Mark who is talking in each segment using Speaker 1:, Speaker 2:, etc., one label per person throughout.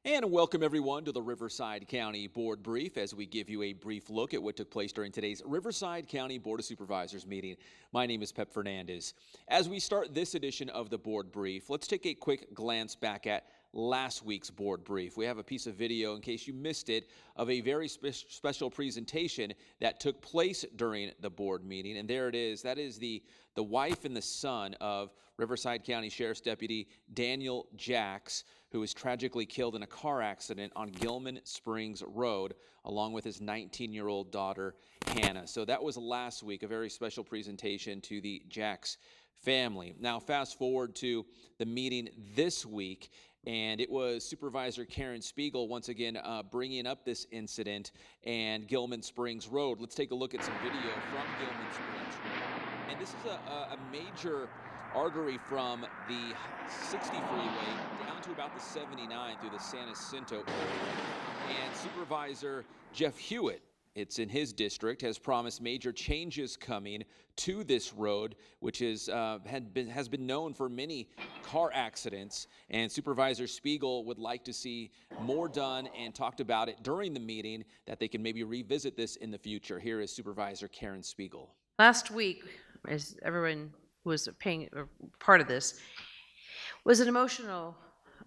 Speaker 1: And welcome everyone to the Riverside County Board Brief as we give you a brief look at what took place during today's Riverside County Board of Supervisors meeting. My name is Pep Fernandez. As we start this edition of the Board Brief, let's take a quick glance back at last week's Board Brief. We have a piece of video, in case you missed it, of a very special presentation that took place during the board meeting. And there it is. That is the wife and the son of Riverside County Sheriff's Deputy Daniel Jacks, who was tragically killed in a car accident on Gilman Springs Road, along with his 19-year-old daughter, Hannah. So that was last week, a very special presentation to the Jacks family. Now, fast forward to the meeting this week, and it was Supervisor Karen Spiegel once again bringing up this incident and Gilman Springs Road. Let's take a look at some video from Gilman Springs Road. And this is a major artery from the 60 freeway down to about the 79 through the San Jacinto area. And Supervisor Jeff Hewitt, it's in his district, has promised major changes coming to this road, which has been known for many car accidents. And Supervisor Spiegel would like to see more done and talked about it during the meeting, that they can maybe revisit this in the future. Here is Supervisor Karen Spiegel.
Speaker 2: Last week, as everyone was paying part of this, was an emotional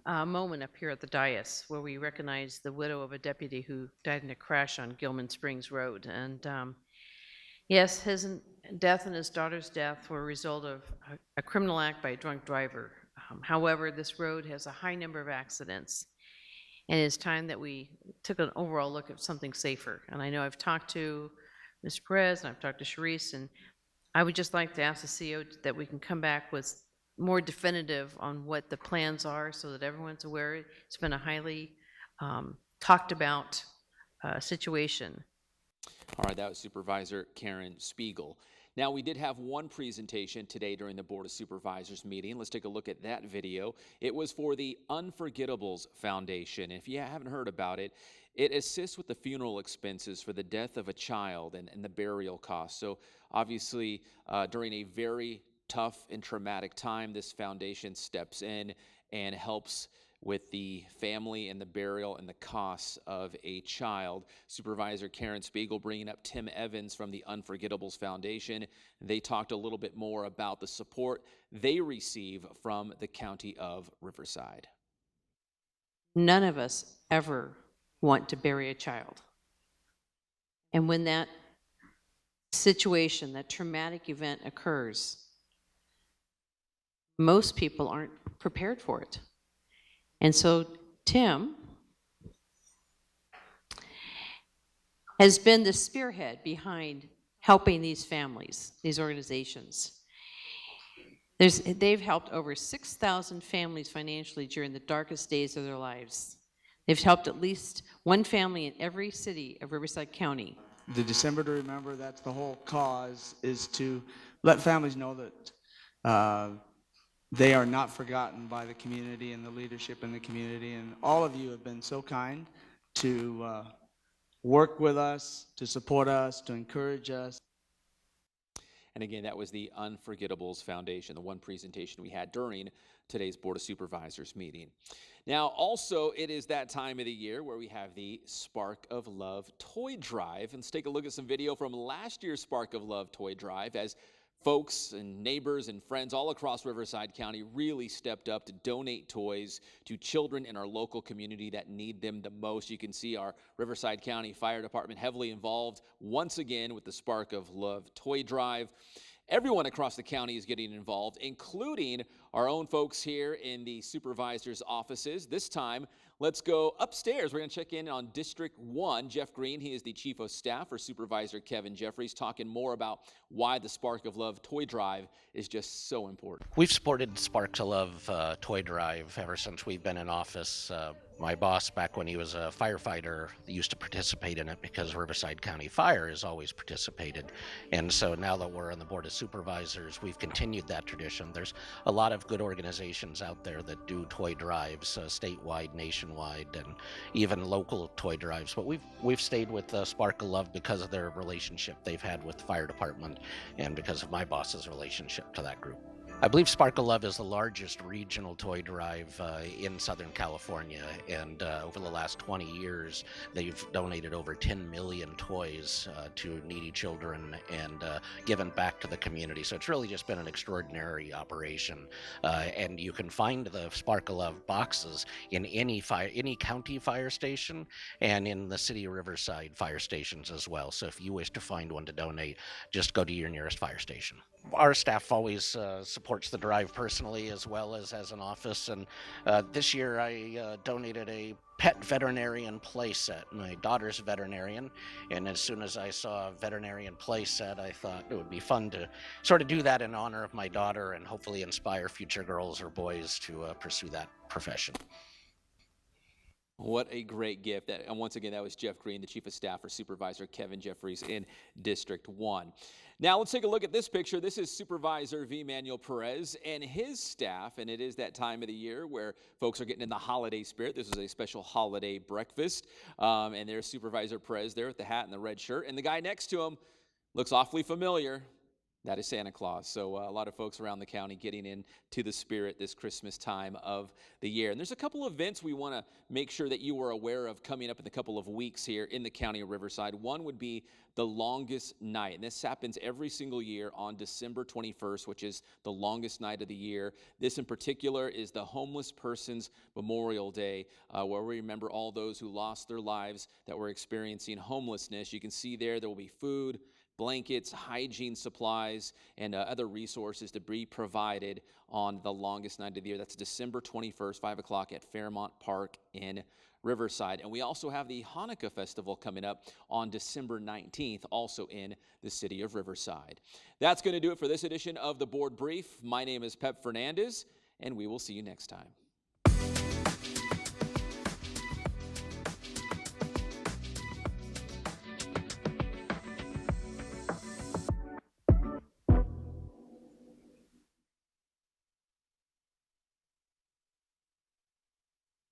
Speaker 2: moment up here at the dais where we recognized the widow of a deputy who died in a crash on Gilman Springs Road. And yes, his death and his daughter's death were a result of a criminal act by a drunk driver. However, this road has a high number of accidents, and it's time that we took an overall look at something safer. And I know I've talked to Mr. Perez and I've talked to Sharice, and I would just like to ask the CEO that we can come back with more definitive on what the plans are so that everyone's aware. It's been a highly talked about situation.
Speaker 1: All right, that was Supervisor Karen Spiegel. Now, we did have one presentation today during the Board of Supervisors meeting. Let's take a look at that video. It was for the Unforgettables Foundation. If you haven't heard about it, it assists with the funeral expenses for the death of a child and the burial costs. So obviously, during a very tough and traumatic time, this foundation steps in and helps with the family and the burial and the costs of a child. Supervisor Karen Spiegel bringing up Tim Evans from the Unforgettables Foundation. They talked a little bit more about the support they receive from the county of Riverside.
Speaker 2: None of us ever want to bury a child. And when that situation, that traumatic event occurs, most people aren't prepared for it. And so Tim has been the spearhead behind helping these families, these organizations. They've helped over 6,000 families financially during the darkest days of their lives. They've helped at least one family in every city of Riverside County.
Speaker 3: The December to Remember, that's the whole cause, is to let families know that they are not forgotten by the community and the leadership in the community. And all of you have been so kind to work with us, to support us, to encourage us.
Speaker 1: And again, that was the Unforgettables Foundation, the one presentation we had during today's Board of Supervisors meeting. Now, also, it is that time of the year where we have the Spark of Love Toy Drive. And let's take a look at some video from last year's Spark of Love Toy Drive, as folks and neighbors and friends all across Riverside County really stepped up to donate toys to children in our local community that need them the most. You can see our Riverside County Fire Department heavily involved once again with the Spark of Love Toy Drive. Everyone across the county is getting involved, including our own folks here in the supervisors' offices. This time, let's go upstairs. We're going to check in on District 1. Jeff Green, he is the Chief of Staff for Supervisor Kevin Jeffries, talking more about why the Spark of Love Toy Drive is just so important.
Speaker 4: We've supported Sparks of Love Toy Drive ever since we've been in office. My boss, back when he was a firefighter, used to participate in it because Riverside County Fire has always participated. And so now that we're on the Board of Supervisors, we've continued that tradition. There's a lot of good organizations out there that do toy drives, statewide, nationwide, and even local toy drives. But we've stayed with Spark of Love because of their relationship they've had with the fire department and because of my boss's relationship to that group. I believe Sparkle Love is the largest regional toy drive in Southern California, and over the last 20 years, they've donated over 10 million toys to needy children and given back to the community. So it's really just been an extraordinary operation, and you can find the Sparkle Love boxes in any county fire station and in the city of Riverside fire stations as well. So if you wish to find one to donate, just go to your nearest fire station. Our staff always supports the drive personally as well as an office, and this year I donated a pet veterinarian play set. My daughter's a veterinarian, and as soon as I saw a veterinarian play set, I thought it would be fun to sort of do that in honor of my daughter and hopefully inspire future girls or boys to pursue that profession.
Speaker 1: What a great gift. And once again, that was Jeff Green, the Chief of Staff for Supervisor Kevin Jeffries in District 1. Now let's take a look at this picture. This is Supervisor V. Manuel Perez and his staff, and it is that time of the year where folks are getting in the holiday spirit. This is a special holiday breakfast, and there's Supervisor Perez there with the hat and the red shirt, and the guy next to him looks awfully familiar. That is Santa Claus. So a lot of folks around the county getting into the spirit this Christmas time of the year. And there's a couple of events we want to make sure that you are aware of coming up in a couple of weeks here in the county of Riverside. One would be the longest night. And this happens every single year on December 21st, which is the longest night of the year. This in particular is the Homeless Persons Memorial Day, where we remember all those who lost their lives that were experiencing homelessness. You can see there will be food, blankets, hygiene supplies, and other resources to be provided on the longest night of the year. That's December 21st, 5 o'clock at Fairmont Park in Riverside. And we also have the Hanukkah Festival coming up on December 19th, also in the city of Riverside. That's going to do it for this edition of the Board Brief. My name is Pep Fernandez, and we will see you next time.